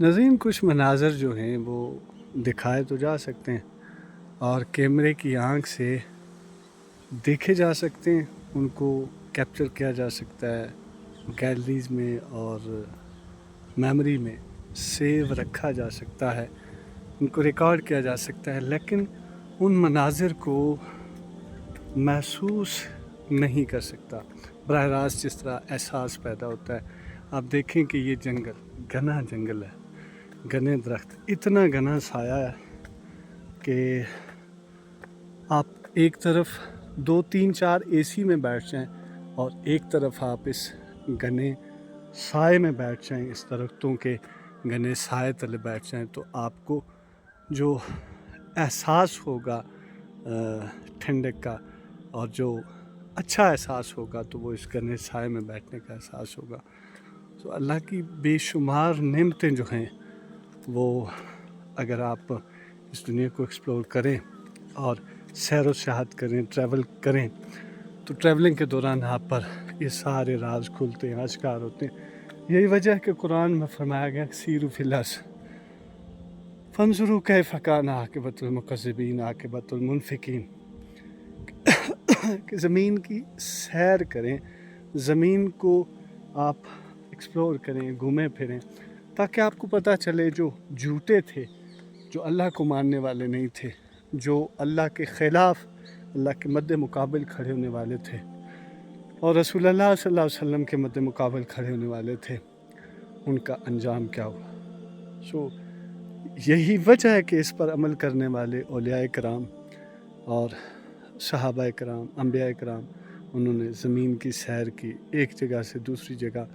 ناظرین، کچھ مناظر جو ہیں وہ دکھائے تو جا سکتے ہیں اور کیمرے کی آنکھ سے دیکھے جا سکتے ہیں، ان کو کیپچر کیا جا سکتا ہے، گیلریز میں اور میموری میں سیو رکھا جا سکتا ہے، ان کو ریکارڈ کیا جا سکتا ہے، لیکن ان مناظر کو محسوس نہیں کر سکتا براہ راست جس طرح احساس پیدا ہوتا ہے۔ آپ دیکھیں کہ یہ جنگل گھنا جنگل ہے، گھنے درخت، اتنا گھنا سایہ ہے کہ آپ ایک طرف 2 3 4 اے سی میں بیٹھ جائیں اور ایک طرف آپ اس گھنے سائے میں بیٹھ جائیں، اس درختوں کے گھنے سائے تلے بیٹھ جائیں، تو آپ کو جو احساس ہوگا ٹھنڈک کا اور جو اچھا احساس ہوگا تو وہ اس گھنے سائے میں بیٹھنے کا احساس ہوگا۔ تو اللہ کی بے شمار نعمتیں جو ہیں وہ اگر آپ اس دنیا کو ایکسپلور کریں اور سیر و سیاحت کریں، ٹریول کریں، تو ٹریولنگ کے دوران آپ پر یہ سارے راز کھلتے ہیں، آشکار ہوتے ہیں۔ یہی وجہ ہے کہ قرآن میں فرمایا گیا کہ سیروا فی الارض فانظروا کیف کان عاقبۃ المکذبین عاقبۃ المنفقین، کہ زمین کی سیر کریں، زمین کو آپ ایکسپلور کریں، گھومیں پھریں، تاکہ آپ کو پتہ چلے جو جھوٹے تھے، جو اللہ کو ماننے والے نہیں تھے، جو اللہ کے خلاف اللہ کے مد مقابل کھڑے ہونے والے تھے اور رسول اللہ صلی اللہ علیہ وسلم کے مد مقابل کھڑے ہونے والے تھے، ان کا انجام کیا ہوا۔ یہی وجہ ہے کہ اس پر عمل کرنے والے اولیاء کرام اور صحابہ کرام، انبیاء کرام، انہوں نے زمین کی سیر کی، ایک جگہ سے دوسری جگہ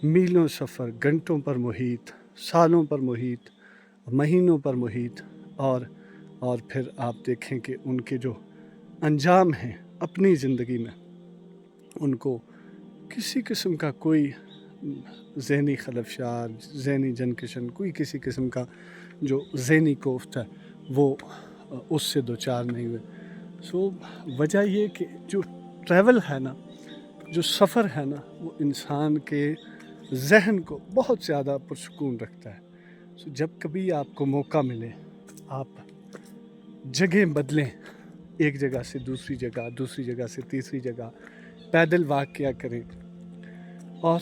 میلوں سفر، گھنٹوں پر محیط، سالوں پر محیط، مہینوں پر محیط، اور پھر آپ دیکھیں کہ ان کے جو انجام ہیں اپنی زندگی میں، ان کو کسی قسم کا کوئی ذہنی خلفشار، ذہنی جنکشن، کوئی کسی قسم کا جو ذہنی کوفت ہے وہ اس سے دوچار نہیں ہوئے۔ وجہ یہ کہ جو ٹریول ہے نا، جو سفر ہے نا، وہ انسان کے ذہن کو بہت زیادہ پرسکون رکھتا ہے۔ جب کبھی آپ کو موقع ملے، آپ جگہ بدلیں، ایک جگہ سے دوسری جگہ، دوسری جگہ سے تیسری جگہ، پیدل واک کیا کریں اور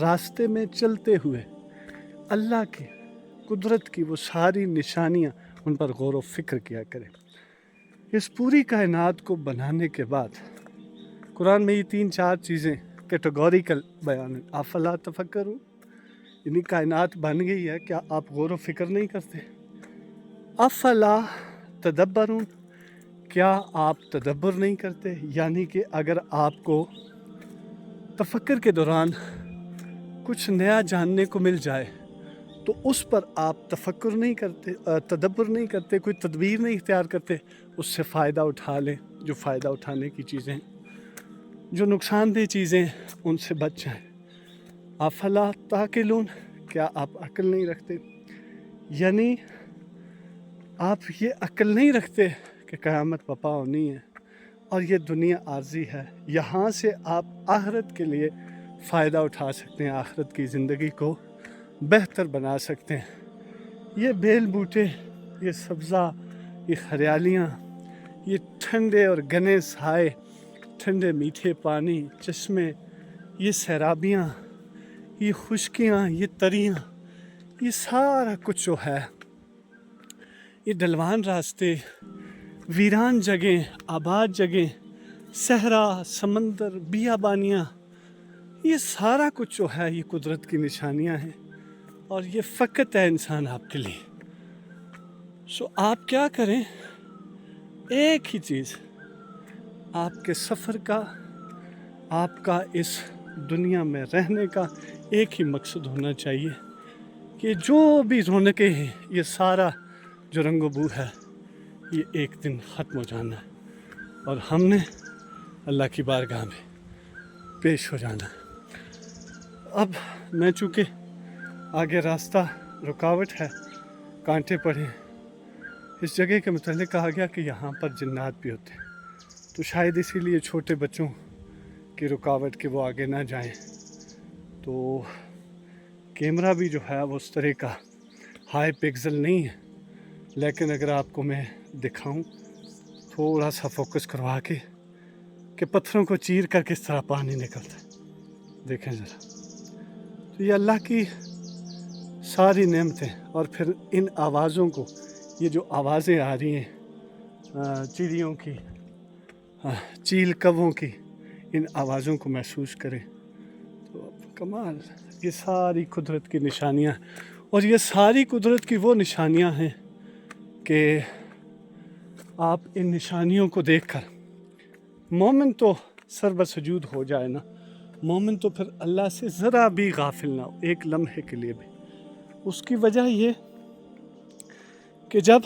راستے میں چلتے ہوئے اللہ کی قدرت کی وہ ساری نشانیاں، ان پر غور و فکر کیا کریں۔ اس پوری کائنات کو بنانے کے بعد قرآن میں یہ 3 4 چیزیں کیٹیگوریکل بیان ہیں۔ افلا تفکرون، یعنی کائنات بن گئی ہے، کیا آپ غور و فکر نہیں کرتے؟ افلا تدبرون، کیا آپ تدبر نہیں کرتے؟ یعنی کہ اگر آپ کو تفکر کے دوران کچھ نیا جاننے کو مل جائے تو اس پر آپ تفکر نہیں کرتے، تدبر نہیں کرتے، کوئی تدبیر نہیں اختیار کرتے، اس سے فائدہ اٹھا لیں، جو فائدہ اٹھانے کی چیزیں، جو نقصان دہ چیزیں، ان سے بچ جائیں۔ افلا تعقلون، کیا آپ عقل نہیں رکھتے؟ یعنی آپ یہ عقل نہیں رکھتے کہ قیامت پپا ہونی ہے اور یہ دنیا عارضی ہے، یہاں سے آپ آخرت کے لیے فائدہ اٹھا سکتے ہیں، آخرت کی زندگی کو بہتر بنا سکتے ہیں۔ یہ بیل بوٹے، یہ سبزہ، یہ ہریالیاں، یہ ٹھنڈے اور گھنے سائے، ٹھنڈے میٹھے پانی، چشمے، یہ سیرابیاں، یہ خشکیاں، یہ تریاں، یہ سارا کچھ جو ہے، یہ ڈلوان راستے، ویران جگہیں، آباد جگہیں، صحرا، سمندر، بیابانیاں، یہ سارا کچھ جو ہے یہ قدرت کی نشانیاں ہیں اور یہ فقط ہے انسان آپ کے لیے۔ آپ کیا کریں؟ ایک ہی چیز، آپ کے سفر کا، آپ کا اس دنیا میں رہنے کا ایک ہی مقصد ہونا چاہیے کہ جو بھی رونقیں ہیں، یہ سارا جو رنگ و بو ہے، یہ ایک دن ختم ہو جانا ہے اور ہم نے اللہ کی بارگاہ میں پیش ہو جانا ہے۔ اب میں چونکہ آگے راستہ رکاوٹ ہے، کانٹے پڑے ہیں، اس جگہ کے متعلق کہا گیا کہ یہاں پر جنات بھی ہوتے ہیں، تو شاید اسی لیے چھوٹے بچوں کی رکاوٹ کہ وہ آگے نہ جائیں، تو کیمرہ بھی جو ہے وہ اس طرح کا हाई पिक्सल नहीं है, लेकिन अगर आपको मैं दिखाऊं थोड़ा सा फोकस करवा के कि पत्थरों को चीर कर किस तरह पानी निकलता है, देखें ज़रा। तो ये अल्लाह की सारी नेमतें, और फिर इन आवाज़ों को, ये जो आवाज़ें आ रही हैं चिड़ियों की, चील कौवों की, इन आवाज़ों को महसूस करें तो कमाल। ये सारी कुदरत की निशानियाँ, और ये सारी कुदरत की वो निशानियाँ हैं कि आप इन निशानियों को देखकर मोमिन तो सरबसजूद हो जाए ना, मोमिन तो फिर अल्लाह से ज़रा भी गाफिल ना हो एक लम्हे के लिए भी। उसकी वजह ये कि जब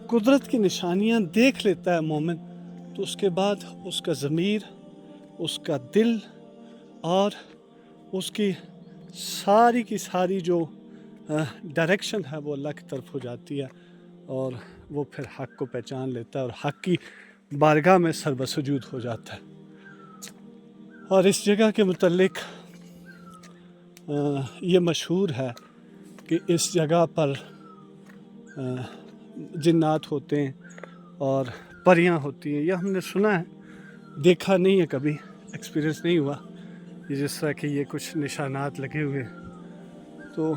कुदरत की निशानियाँ देख लेता है मोमिन, तो उसके बाद उसका ज़मीर, उसका दिल और उसकी सारी की सारी जो डायरेक्शन है वो अल्लाह की तरफ हो जाती है, और वो फिर हक़ को पहचान लेता है और हक़ की बारगाह में सरबसजूद हो जाता है। और इस जगह के मुतल्लिक ये मशहूर है कि इस जगह पर जिन्नात होते हैं और परियां होती हैं। यह हमने सुना है, देखा नहीं है कभी, एक्सपीरियंस नहीं हुआ। ये जिस तरह के ये कुछ निशानात लगे हुए हैं, तो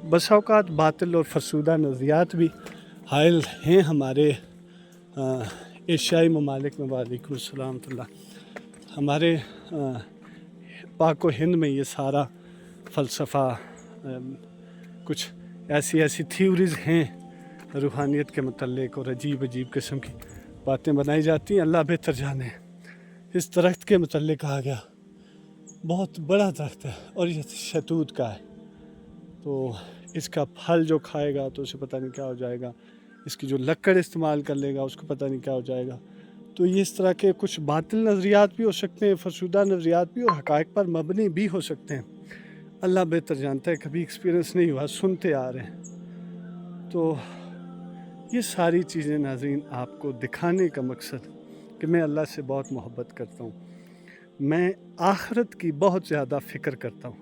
बस औक़ात बातिल और फरसूदा नज़रियात भी हायल हैं हमारे एशियाई ममालिक में। वालेकुम अस्सलाम तुल्लाह। हमारे पाक व हिंद में ये सारा फ़लसफ़ा, कुछ ऐसी थ्योरीज़ हैं रूहानियत के मुतल्लिक, और अजीब किस्म की बातें बनाई जाती हैं। अल्लाह बेहतर जाने। इस दरख्त के मुतल्लिक कहा गया, बहुत बड़ा दरख्त है और ये शहतूत का है, तो इसका फल जो खाएगा तो उसे पता नहीं क्या हो जाएगा, इसकी जो लकड़ इस्तेमाल कर लेगा उसको पता नहीं क्या हो जाएगा। तो ये इस तरह के कुछ बातिल नज़रियात भी हो सकते हैं, फरसूदा नज़रियात भी, और हक़ाइक़ पर मबनी भी हो सकते हैं। अल्लाह बेहतर जानता है, कभी एक्सपीरियंस नहीं हुआ, सुनते आ रहे हैं। तो ये सारी चीज़ें नाज़रीन आपको दिखाने का मकसद कि मैं अल्लाह से बहुत मोहब्बत करता हूँ, मैं आखिरत की बहुत ज़्यादा फ़िक्र करता हूँ,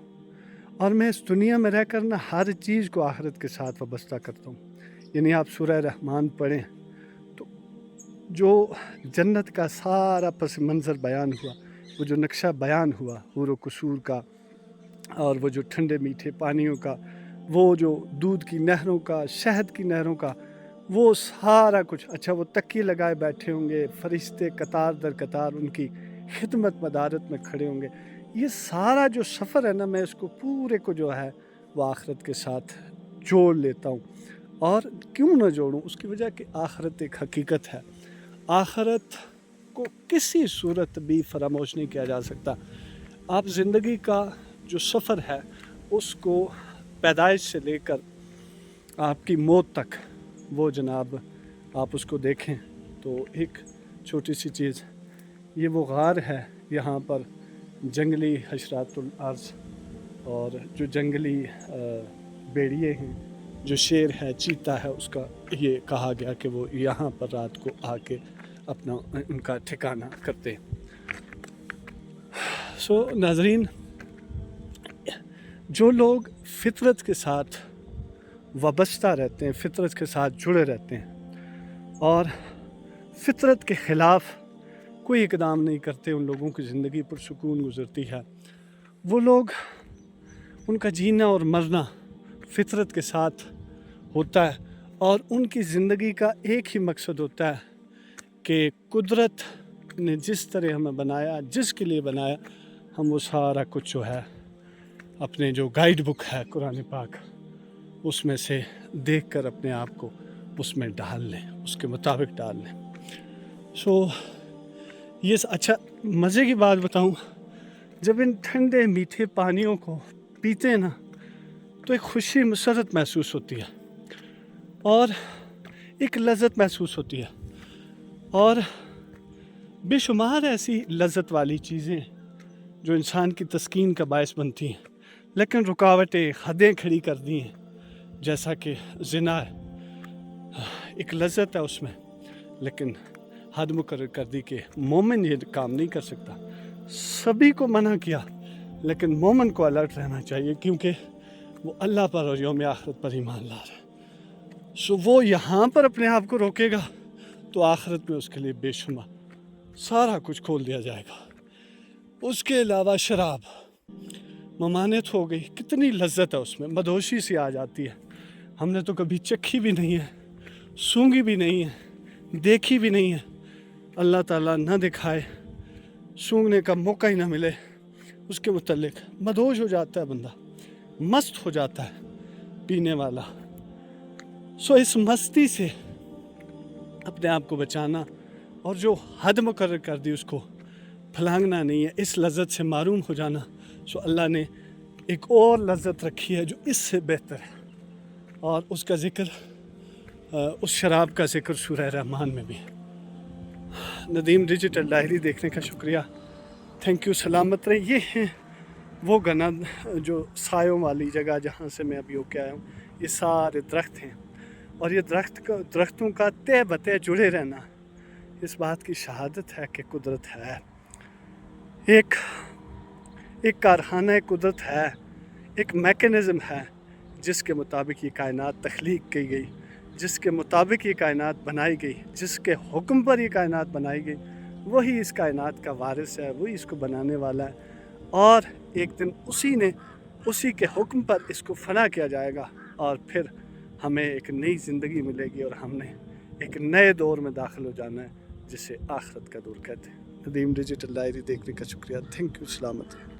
और मैं इस दुनिया में रहकर ना हर चीज़ को आखिरत के साथ वाबस्ता करता हूँ। यानी आप सूरह रहमान पढ़ें तो जो जन्नत का सारा पस मंज़र बयान हुआ, वो जो नक्शा बयान हुआ हूर व कसूर का, और वो जो ठंडे मीठे पानियों का, वो जो दूध की नहरों का, शहद की नहरों का, वो सारा कुछ। अच्छा, वो तकिए लगाए बैठे होंगे, फरिश्ते कतार दर कतार उनकी खिदमत मदारत में खड़े होंगे। ये सारा जो सफ़र है ना, मैं इसको पूरे को जो है वो आखिरत के साथ जोड़ लेता हूँ। और क्यों ना जोड़ूँ? उसकी वजह कि आखिरत एक हकीकत है, आखिरत को किसी सूरत भी फरामोश नहीं किया जा सकता। आप ज़िंदगी का जो सफ़र है उसको पैदाइश से लेकर आपकी मौत तक, वो जनाब आप उसको देखें तो एक छोटी सी चीज़, ये वो गार है, यहाँ पर जंगली हशरातुल अर्ज़ और जो जंगली भेड़िए हैं, जो शेर है, चीता है, उसका ये कहा गया कि वो यहाँ पर रात को आके अपना उनका ठिकाना करते हैं। सो नाज़रीन, जो लोग फ़ितरत के साथ वाबस्ता रहते हैं, फ़ितरत के साथ जुड़े रहते हैं और फ़ितरत के ख़िलाफ़ कोई इक़दाम नहीं करते, उन लोगों की ज़िंदगी पुरसुकून गुज़रती है। वो लोग, उनका जीना और मरना फ़ितरत के साथ होता है, और उनकी ज़िंदगी का एक ही मकसद होता है कि कुदरत ने जिस तरह हमें बनाया, जिसके लिए बनाया, हम वो सारा कुछ जो है अपने जो गाइड बुक है कुरान पाक, उसमें से देखकर अपने आप को उसमें डाल लें, उसके मुताबिक डाल लें। सो ये अच्छा, मज़े की बात बताऊं, जब इन ठंडे मीठे पानियों को पीते हैं ना, तो एक खुशी मसरत महसूस होती है और एक लज़्ज़त महसूस होती है, और बेशुमार ऐसी लज़्ज़त वाली चीज़ें जो इंसान की तस्कीन का बायस बनती हैं, लेकिन रुकावटें, हदें खड़ी कर दी हैं। जैसा कि ज़िना है, एक लज़्ज़त है उसमें, लेकिन हद मुकर्रर कर दी कि मोमिन ये काम नहीं कर सकता। सभी को मना किया, लेकिन मोमिन को अलर्ट रहना चाहिए, क्योंकि वो अल्लाह पर और यौम आखिरत पर ईमान ला रहा है। सो वो यहाँ पर अपने आप को रोकेगा तो आखिरत में उसके लिए बेशुमार सारा कुछ खोल दिया जाएगा। उसके अलावा शराब ममानियत हो गई, कितनी लज्जत है उसमें, मदहोशी सी आ जाती है। हमने तो कभी चखी भी नहीं है, सूंघी भी नहीं है, देखी भी नहीं है। अल्लाह ताला ना दिखाए, सूंघने का मौका ही ना मिले, उसके मुतल्लिक मदहोश हो जाता है बंदा, मस्त हो जाता है पीने वाला। सो इस मस्ती से अपने आप को बचाना और जो हद मुकर्रर कर दी उसको फलांगना नहीं है, इस लज्जत से मारूम हो जाना। सो अल्लाह ने एक और लज्जत रखी है जो इससे बेहतर है, और उसका ज़िक्र उस शराब का ज़िक्र सूरह रहमान में भी है। नदीम डिजिटल डायरी देखने का शुक्रिया, थैंक यू, सलामत रहे। ये हैं वो गना जो सायों वाली जगह जहाँ से मैं अभी होके आया हूँ, ये सारे दरख्त हैं, और ये दरख्तों का तय बतय जुड़े रहना इस बात की शहादत है कि कुदरत है, एक कारखाना कुदरत है, एक मैकेनिज़्म है जिसके मुताबिक ये कायनात तख्लीक की गई, जिसके मुताबिक ये कायनात बनाई गई, जिसके हुक्म पर ये कायनात बनाई गई, वही इस कायनात का वारिस है, वही इसको बनाने वाला है, और एक दिन उसी के हुक्म पर इसको फना किया जाएगा, और फिर हमें एक नई ज़िंदगी मिलेगी और हमने एक नए दौर में दाखिल हो जाना है जिसे आखिरत का दौर कहते हैं। नदीम डिजिटल डायरी देखने का शुक्रिया, थैंक यू, सलामत है।